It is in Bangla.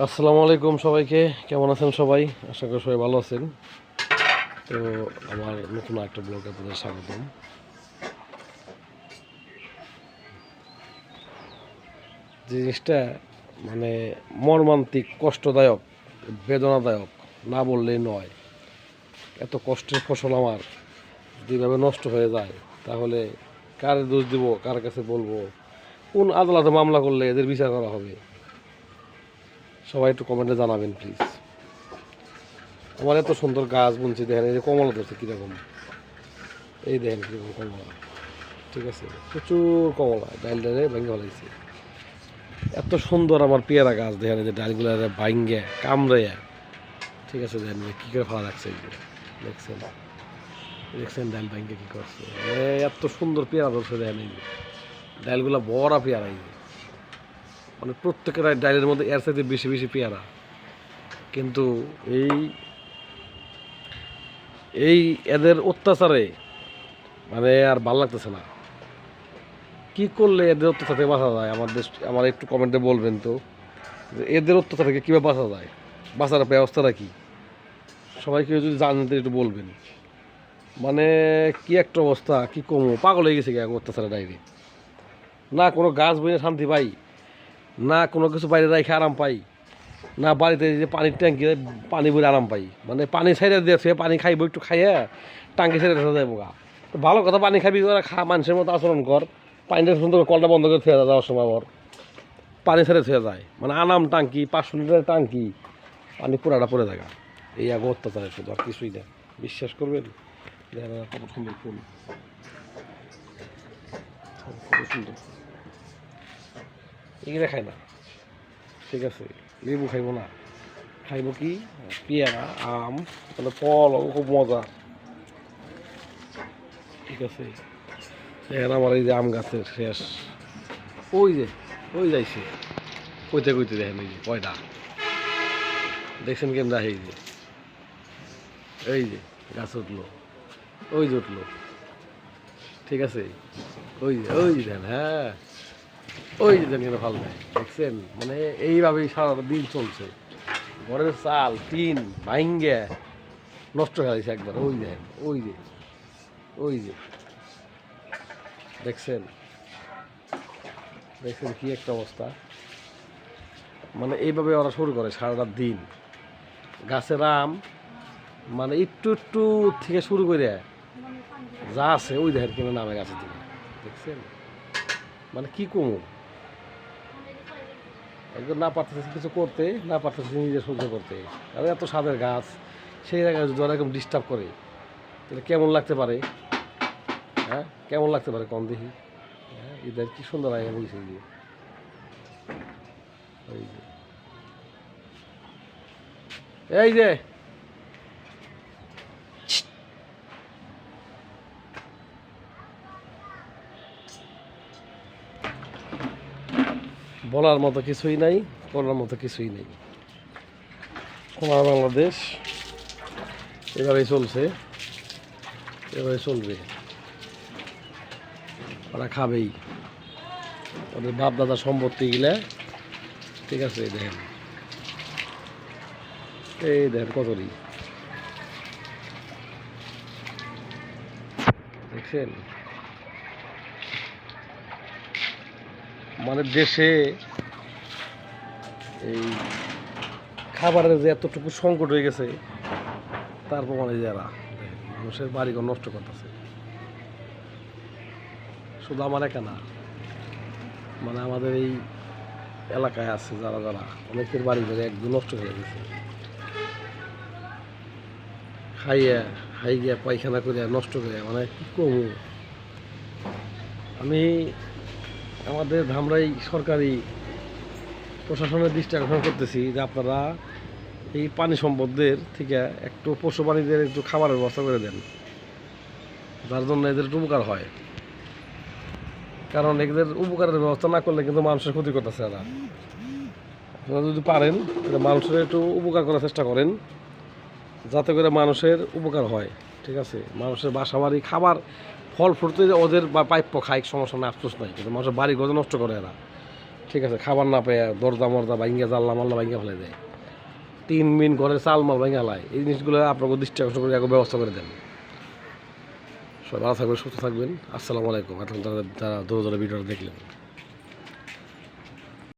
আসসালামু আলাইকুম সবাইকে। কেমন আছেন সবাই? আশা করি সবাই ভালো আছেন। তো আমার নতুন একটা ব্লগে আপনাদের স্বাগতম। জিনিসটা মানে মর্মান্তিক, কষ্টদায়ক, বেদনাদায়ক না বললেই নয়। এত কষ্টের ফসল আমার যদি এভাবে নষ্ট হয়ে যায় তাহলে কার দোষ দিব, কার কাছে বলবো, কোন আদালতে মামলা করলে এদের বিচার করা হবে? সবাই একটু কমেন্টে জানাবেন প্লিজ। আমার এত সুন্দর গাছ বুনছি, দেখেন এই যে কমলা ধরছে কীরকম, এই দেখেন কীরকম কমলা, ঠিক আছে, প্রচুর কমলা, ডাইল ডালে ভেঙে ফেলাইছে। এত সুন্দর আমার পেয়ারা গাছ, দেখেন এই যে ডালগুলো ভাঙ্গে কামড়াইয়া, ঠিক আছে, দেখেন কী করে ফেলা রাখছে, এই যে দেখছেন দেখছেন ডাল ভাঙ্গে কী করছে, মানে এত সুন্দর পেয়ারা ধরছে, দেখেন এই যে ডালগুলো বড় পেয়ারা, এই যে মানে প্রত্যেকের ডালের মধ্যে এর সাথে বেশি বেশি পেয়ারা। কিন্তু এই এই এদের অত্যাচারে মানে আর ভাল লাগতেছে না। কি করলে এদের অত্যাচার থেকে বাঁচা যায়? আমার একটু কমেন্টে বলবেন তো, যে এদের অত্যাচার থেকে কীভাবে বাঁচা যায়, বাঁচার ব্যবস্থাটা কি? সবাইকে যদি জানেন তো একটু বলবেন। মানে কি একটা অবস্থা, কি কমো, পাগল হয়ে গেছে অত্যাচারের ডাইরে। না কোনো গাছ বইয়ে শান্তি পাই, না কোনো কিছু বাইরে রাখে আরাম পাই, না বাড়িতে যে পানির ট্যাঙ্কি পানি বলে আরাম পাই। মানে পানি ছাইড়ে দিয়েছে, পানি খাইবো একটু খাইয়া টাঙ্কি ছেড়ে দেখা যাবো গা। ভালো কথা, পানি খাবি করে খা, মানুষের মতো আচরণ কর, পানিটা সুন্দর কলটা বন্ধ করে থুয়ে যাওয়ার সময় আবার পানি ছেড়ে থুয়ে যায়। মানে আনাম টাঙ্কি, 500 লিটারের টাঙ্কি, পানি পুরাটা পড়ে থাকা। এই আগে অত্যাচারে শুধু, আর কিছুই না। বিশ্বাস করবেন, দেখেন কত সুন্দর ফুল, কত সুন্দর। এগুলো খায় না, ঠিক আছে, লেবু খাইব না, খাইব কি পেয়ারা, আম, তাহলে ফল খুব মজা, ঠিক আছে। দেখেন আমার এই যে আম গাছের শেষ, ওই যে ওই যাইছে, কইতে কইতে দেখেন এই যে কয়টা দেখছেন কেমন, এই যে গাছ উঠলো, ওই যে উঠলো, ঠিক আছে, ওই যে দেন, হ্যাঁ ওই যে দেন, ভালো নেয়, দেখছেন? মানে এইভাবেই সারা দিন চলছে। ঘরের চাল টিন ভাঙ্গে নষ্ট হয়ে গেছে একবার, ওই দেন, ওই যে দেখছেন দেখছেন কি একটা অবস্থা। মানে এইভাবে ওরা শুরু করে সারাটা দিন। গাছের আম মানে একটু একটু থেকে শুরু করে যা আছে ওই দেখেন কিনে নামে গাছের দিকে, দেখছেন? মানে কি কমু, একদম না পারতেছে কিছু করতে, না পারতেছে নিজে সহ্য করতে। আর এত স্বাদের গাছ, সেই জায়গায় যদি ওরা এরকম ডিস্টার্ব করে তাহলে কেমন লাগতে পারে? হ্যাঁ, কেমন লাগতে পারে কম দেখি? হ্যাঁ, এদের কি সুন্দর আগে বলছে, যে ওই যে এই যে বলার মতো কিছুই নাই, করার মতো কিছুই নেই। আমার বাংলাদেশ এভাবেই চলছে, এভাবে চলবে, ওরা খাবেই ওদের বাপ দাদা সম্পত্তি গিলা, ঠিক আছে। দেখেন এই দেখেন কতরি, দেখছেন? মানে দেশে এই খাবারের যে এতটুকু সংকট হয়ে গেছে, তারপর মানে যারা মানুষের বাড়িঘর নষ্ট করতেছে, শুধু আমার একা না, মানে আমাদের এই এলাকায় আছে যারা যারা, অনেকের বাড়ি ঘরে একদম নষ্ট হয়ে গেছে। খাইয়া পায়খানা করে নষ্ট করে, মানে কি কমু আমি। আমাদের ধামরাই সরকারি প্রশাসনের দৃষ্টি আকর্ষণ করতেছি যে আপনারা এই পানি সম্পদের থেকে একটু পশু প্রাণীদের একটু খাবারের ব্যবস্থা করে দেন, যার জন্য এদের একটু উপকার হয়। কারণ এদের উপকারের ব্যবস্থা না করলে কিন্তু মানুষের ক্ষতি করতেছে এরা। আপনারা যদি পারেন তাহলে মানুষের একটু উপকার করার চেষ্টা করেন, যাতে করে মানুষের উপকার হয়, ঠিক আছে। মানুষের বাসা বাড়ি খাবার ফল ফুটতে ওদের বা প্রাপ্য খাই, সমস্যা না, আফসোস নাই, কিন্তু মানুষের বাড়ি ঘর নষ্ট করে এরা, ঠিক আছে, খাবার না পেয়ে দরজা মরজা ভাঙ্গা জানলা মাল্লা ভাঙ্গা ফেলে দেয়, 3 মিন ঘরের চাল মাল ভাঙ্গা লাই, এই জিনিসগুলো আপনাকে দৃষ্টি আকর্ষণ করে ব্যবস্থা করে দেন। সবাই ভালো থাকবেন, সুস্থ থাকবেন। আসসালামু আলাইকুম। এখন যারা দূরে দূরে ভিডিওটা দেখলেন।